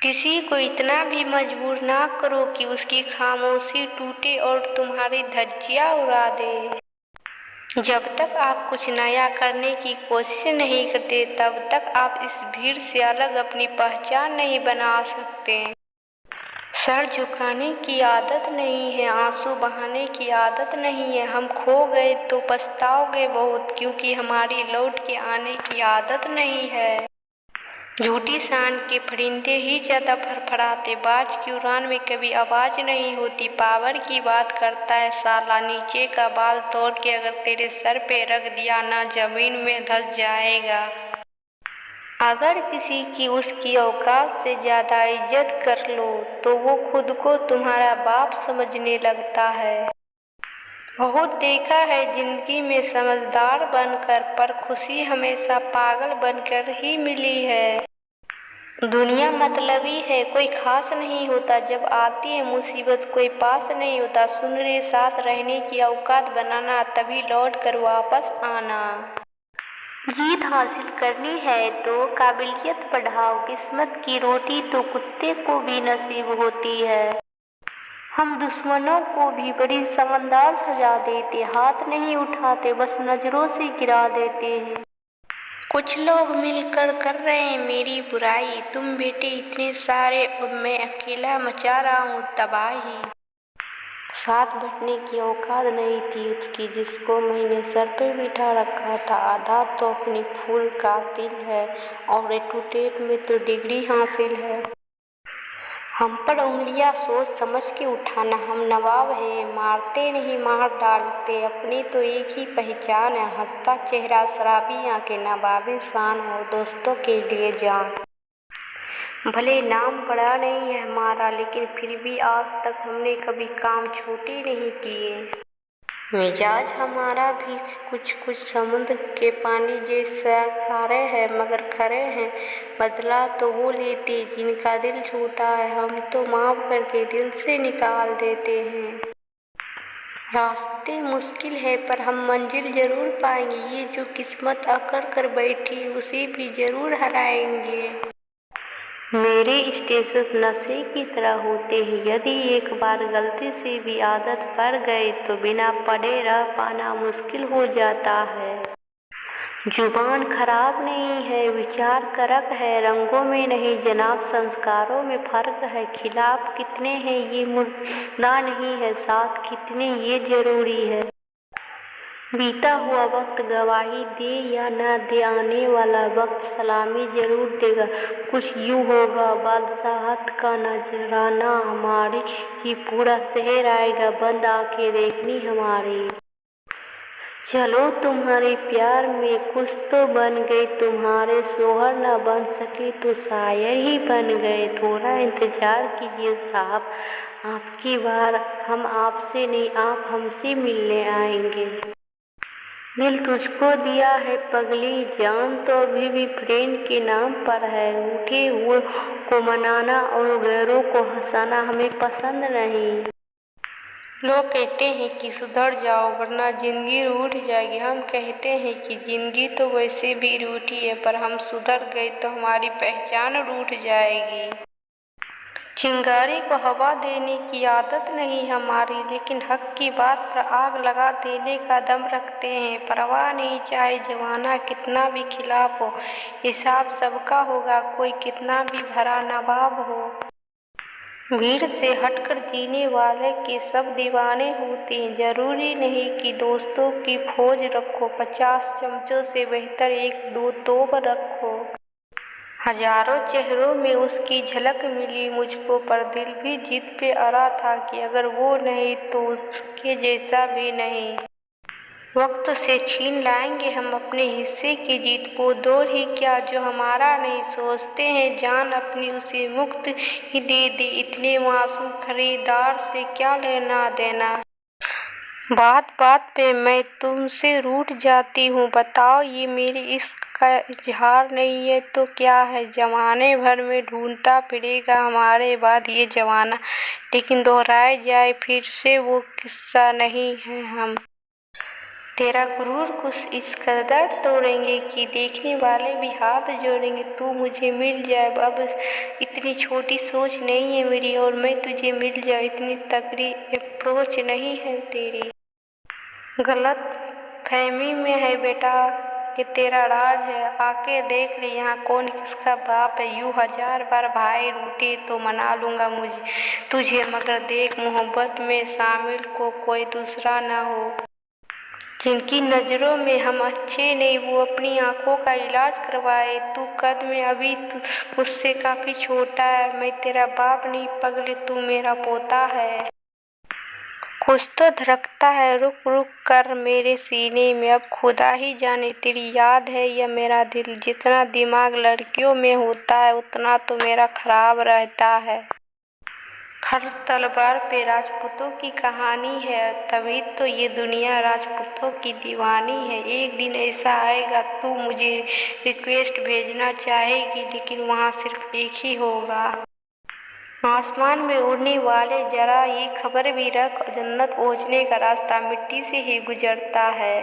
किसी को इतना भी मजबूर ना करो कि उसकी खामोशी टूटे और तुम्हारी धज्जियां उड़ा दे। जब तक आप कुछ नया करने की कोशिश नहीं करते तब तक आप इस भीड़ से अलग अपनी पहचान नहीं बना सकते। सर झुकाने की आदत नहीं है, आंसू बहाने की आदत नहीं है। हम खो गए तो पछताओगे बहुत, क्योंकि हमारी लौट के आने की आदत नहीं है। झूठी शान के परिंदे ही ज्यादा फड़फड़ाते, बाज की उड़ान में कभी आवाज नहीं होती। पावर की बात करता है साला, नीचे का बाल तोड़ के अगर तेरे सर पे रख दिया ना जमीन में धंस जाएगा। अगर किसी की उसकी औकात से ज्यादा इज्जत कर लो तो वो खुद को तुम्हारा बाप समझने लगता है। बहुत देखा है जिंदगी में समझदार बनकर, पर खुशी हमेशा पागल बनकर ही मिली है। दुनिया मतलबी है, कोई खास नहीं होता। जब आती है मुसीबत कोई पास नहीं होता। सुनने साथ रहने की औकात बनाना, तभी लौट कर वापस आना। जीत हासिल करनी है तो काबिलियत बढ़ाओ, किस्मत की रोटी तो कुत्ते को भी नसीब होती है। हम दुश्मनों को भी बड़ी शानदार सजा देते, हाथ नहीं उठाते, बस नजरों से गिरा देते हैं। कुछ लोग मिलकर कर रहे हैं मेरी बुराई, तुम बेटे इतने सारे और मैं अकेला मचा रहा हूँ तबाही। साथ बैठने की औकात नहीं थी उसकी, जिसको मैंने सर पे बिठा रखा था। आधा तो अपनी फूल का दिल है और एटूटेट में तो डिग्री हासिल है। हम पर उंगलियां सोच समझ के उठाना, हम नवाब हैं, मारते नहीं मार डालते। अपनी तो एक ही पहचान है, हंसता चेहरा, शराबी आंखें, नवाबी शान और दोस्तों के लिए जान। भले नाम बड़ा नहीं है हमारा, लेकिन फिर भी आज तक हमने कभी काम छोटे नहीं किए। मिजाज हमारा भी कुछ कुछ समुद्र के पानी जैसा खारे है, मगर खरे हैं। बदला तो वो लेते जिनका दिल छोटा है, हम तो माफ करके दिल से निकाल देते हैं। रास्ते मुश्किल है पर हम मंजिल जरूर पाएंगे, ये जो किस्मत अकड़ कर बैठी उसे भी जरूर हराएंगे। मेरे स्टेशंस नशे की तरह होते हैं, यदि एक बार गलती से भी आदत पड़ गए तो बिना पढ़े रह पाना मुश्किल हो जाता है। जुबान खराब नहीं है, विचार करक है, रंगों में नहीं जनाब संस्कारों में फर्क है। खिलाफ कितने हैं ये मुद्दा नहीं है, साथ कितने ये जरूरी है। बीता हुआ वक्त गवाही दे या ना दे, आने वाला वक्त सलामी जरूर देगा। कुछ यूं होगा बादशाहत का नजराना हमारी ही, पूरा शहर आएगा बंद आंखें देखनी हमारी। चलो तुम्हारे प्यार में कुछ तो बन गए, तुम्हारे सोहर ना बन सके तो शायर ही बन गए। थोड़ा इंतजार कीजिए साहब, आपकी बार हम आपसे नहीं आप हमसे मिलने आएंगे। दिल तुझको दिया है पगली, जान तो अभी भी फ्रेंड के नाम पर है। रूठे हुए को मनाना और गैरों को हंसाना हमें पसंद नहीं। लोग कहते हैं कि सुधर जाओ वरना जिंदगी रूठ जाएगी। हम कहते हैं कि जिंदगी तो वैसे भी रूठी है, पर हम सुधर गए तो हमारी पहचान रूठ जाएगी। चिंगारी को हवा देने की आदत नहीं हमारी, लेकिन हक की बात पर आग लगा देने का दम रखते हैं। परवाह नहीं चाहे जमाना कितना भी खिलाफ हो, हिसाब सबका होगा कोई कितना भी भरा नवाब हो। भीड़ से हटकर जीने वाले के सब दीवाने होते हैं, जरूरी नहीं कि दोस्तों की फौज रखो, 50 चमचों से बेहतर एक दो तोप रखो। हजारों चेहरों में उसकी झलक मिली मुझको, पर दिल भी जिद पे अड़ा था कि अगर वो नहीं तो उसके जैसा भी नहीं। वक्त से छीन लाएंगे हम अपने हिस्से की जीत, वो दौर ही क्या जो हमारा नहीं। सोचते हैं जान अपनी उसे मुफ्त ही दे दी, इतने मासूम खरीदार से क्या लेना देना। बात बात पे मैं तुमसे रूठ जाती हूँ, बताओ ये मेरे इश्क का इजहार नहीं है तो क्या है। जमाने भर में ढूंढता फिरेगा हमारे बाद ये जमाना, लेकिन दोहराए जाए फिर से वो किस्सा नहीं है हम। तेरा गुरूर कुछ इस कदर तोड़ेंगे कि देखने वाले भी हाथ जोड़ेंगे। तू मुझे मिल जाए, अब इतनी छोटी सोच नहीं है मेरी, और मैं तुझे मिल जाऊँ इतनी तगड़ी अप्रोच नहीं है तेरी। गलत फहमी में है बेटा कि तेरा राज है, आके देख ले यहाँ कौन किसका बाप है। यूं 1000 बार भाई रूठे तो मना लूँगा मुझे तुझे, मगर देख मोहब्बत में शामिल को कोई दूसरा ना हो। जिनकी नज़रों में हम अच्छे नहीं वो अपनी आंखों का इलाज करवाए। तू कद में अभी मुझसे काफ़ी छोटा है, मैं तेरा बाप नहीं पगले, तू मेरा पोता है। कुछ तो धड़कता है रुक रुक कर मेरे सीने में, अब खुदा ही जाने तेरी याद है या मेरा दिल। जितना दिमाग लड़कियों में होता है उतना तो मेरा खराब रहता है। हर तलवार पे राजपूतों की कहानी है, तभी तो ये दुनिया राजपूतों की दीवानी है। एक दिन ऐसा आएगा तू मुझे रिक्वेस्ट भेजना चाहेगी, लेकिन वहाँ सिर्फ एक ही होगा। आसमान में उड़ने वाले जरा ये खबर भी रख, जन्नत पहुँचने का रास्ता मिट्टी से ही गुजरता है।